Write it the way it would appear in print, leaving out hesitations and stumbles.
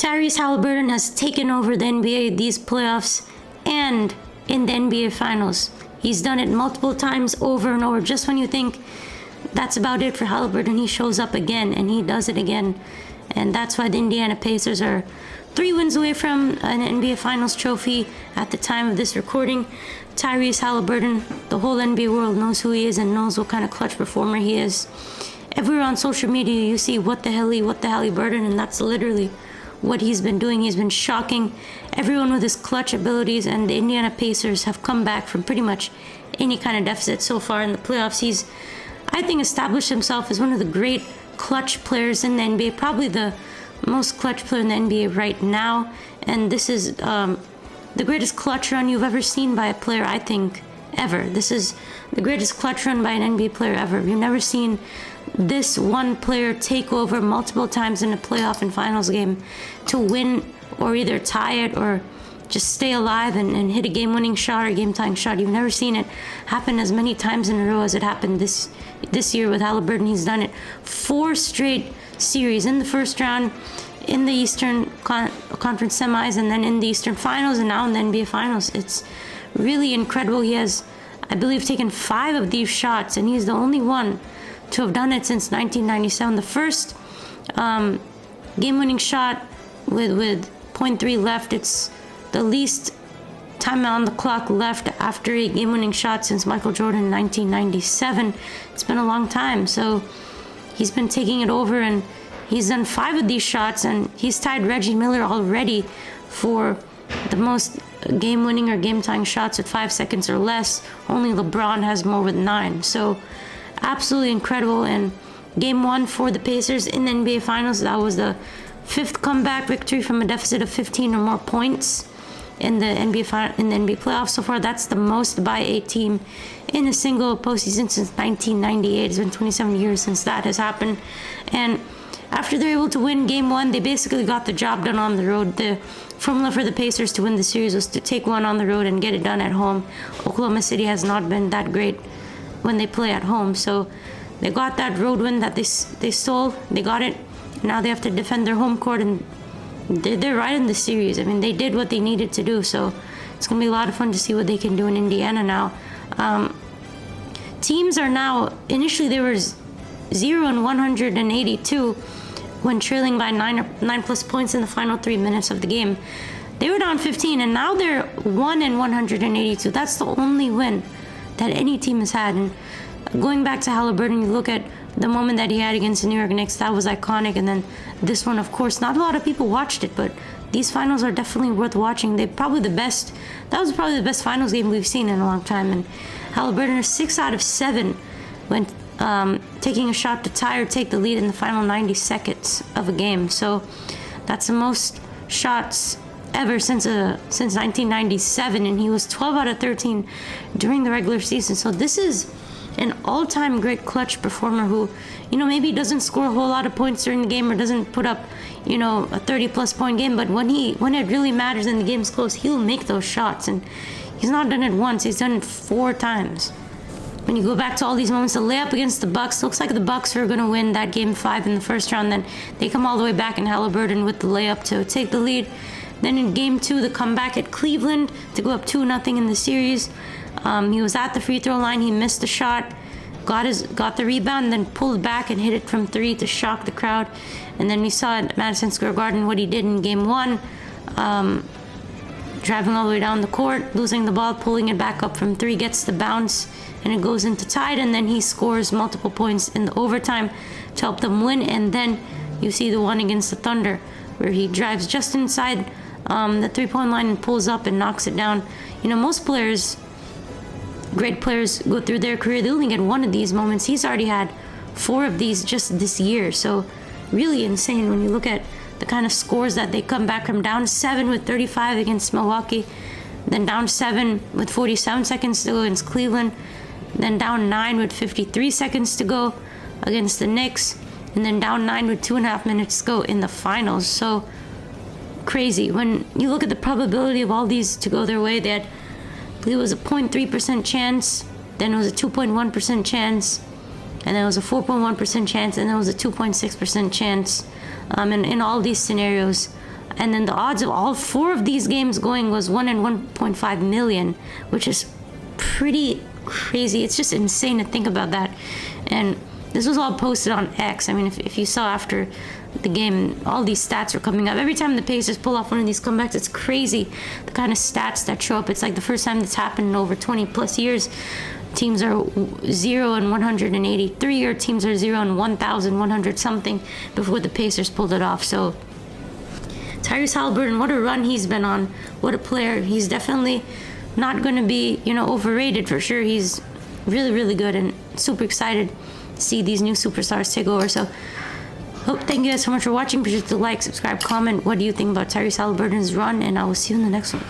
Tyrese Haliburton has taken over the NBA these playoffs and in the NBA Finals. He's done it multiple times over and over. Just when you think that's about it for Haliburton, he shows up again and he does it again. And that's why the Indiana Pacers are 3 wins away from an NBA Finals trophy at the time of this recording. Tyrese Haliburton, the whole NBA world knows who he is and knows what kind of clutch performer he is. Everywhere on social media you see what the Haliburton, and that's literally what he's been doing. He's been shocking everyone with his clutch abilities, and the Indiana Pacers have come back from pretty much any kind of deficit so far in the playoffs. He's, I think, established himself as one of the great clutch players in the NBA, probably the most clutch player in the NBA right now. And this is the greatest clutch run you've ever seen by a player, I think, ever. This is the greatest clutch run by an NBA player ever. You've never seen this one player take over multiple times in a playoff and finals game to win or either tie it or just stay alive and hit a game-winning shot or game-tying shot. You've never seen it happen as many times in a row as it happened this year with Haliburton. He's done it 4 straight series in the first round, in the Eastern Conference semis, and then in the Eastern Finals, and now in the NBA Finals. It's really incredible. He has, I believe, taken 5 of these shots, and he's the only one to have done it since 1997. The first game-winning shot with 0.3 left. It's the least time on the clock left after a game-winning shot since Michael Jordan in 1997. It's been a long time. So he's been taking it over, and he's done 5 of these shots, and he's tied Reggie Miller already for the most game-winning or game-tying shots with 5 seconds or less. Only LeBron has more with 9. So absolutely incredible. And game 1 for the Pacers in the NBA Finals, that was the 5th comeback victory from a deficit of 15 or more points in the NBA playoffs so far. That's the most by a team in a single postseason since 1998. It's been 27 years since that has happened. And after they're able to win game 1, they basically got the job done on the road. The formula for the Pacers to win the series was to take one on the road and get it done at home. Oklahoma City has not been that great when they play at home, so they got that road win that they stole. They got it. Now they have to defend their home court, and they're right in the series. I mean, they did what they needed to do, so it's going to be a lot of fun to see what they can do in Indiana now. Teams are now, initially they were 0-182 when trailing by 9 plus points in the final 3 minutes of the game. They were down 15, and now they're 1-182. That's the only win that any team has had. And going back to Haliburton, you look at the moment that he had against the New York Knicks, that was iconic. And then this one, of course, not a lot of people watched it, but these finals are definitely worth watching. That was probably the best finals game we've seen in a long time. And Haliburton is 6 out of 7 when taking a shot to tie or take the lead in the final 90 seconds of a game. So that's the most shots ever since 1997, and he was 12 out of 13 during the regular season. So this is an all-time great clutch performer who, maybe doesn't score a whole lot of points during the game or doesn't put up, a 30-plus point game, but when it really matters and the game's close, he'll make those shots. And he's not done it once, he's done it 4 times. When you go back to all these moments, the layup against the Bucks, looks like the Bucks are going to win that game 5 in the first round. Then they come all the way back, and Haliburton with the layup to take the lead. Then in game 2, the comeback at Cleveland to go up 2-0 in the series. He was at the free throw line, he missed the shot, got the rebound, and then pulled back and hit it from 3 to shock the crowd. And then we saw at Madison Square Garden what he did in game 1, driving all the way down the court, losing the ball, pulling it back up from 3, gets the bounce, and it goes into tied, and then he scores multiple points in the overtime to help them win. And then you see the one against the Thunder where he drives just inside the 3-point line and pulls up and knocks it down. Most players, great players, go through their career, they only get 1 of these moments. He's already had 4 of these just this year. So really insane when you look at the kind of scores that they come back from. Down 7 with 35 against Milwaukee, then down 7 with 47 seconds to go against Cleveland, then down 9 with 53 seconds to go against the Knicks, and then down 9 with 2.5 minutes to go in the finals. So crazy. When you look at the probability of all these to go their way, they had, I believe it was a 0.3% chance, then it was a 2.1% chance, and then it was a 4.1% chance, and then it was a 2.6% chance. And in all these scenarios, And then the odds of all 4 of these games going was 1 in 1.5 million, which is pretty crazy. It's just insane to think about that. And this was all posted on X. I mean, if you saw after the game, all these stats are coming up. Every time the Pacers pull off one of these comebacks, it's crazy the kind of stats that show up. It's like the first time that's happened in over 20 plus years. Teams are 0 and 183, or teams are 0 and 1,100 something before the Pacers pulled it off. So Tyrese Haliburton, what a run he's been on. What a player. He's definitely not going to be, overrated for sure. He's really, really good, and super excited to see these new superstars take over. So thank you guys so much for watching. Be sure to like, subscribe, comment. What do you think about Tyrese Haliburton's run? And I will see you in the next one.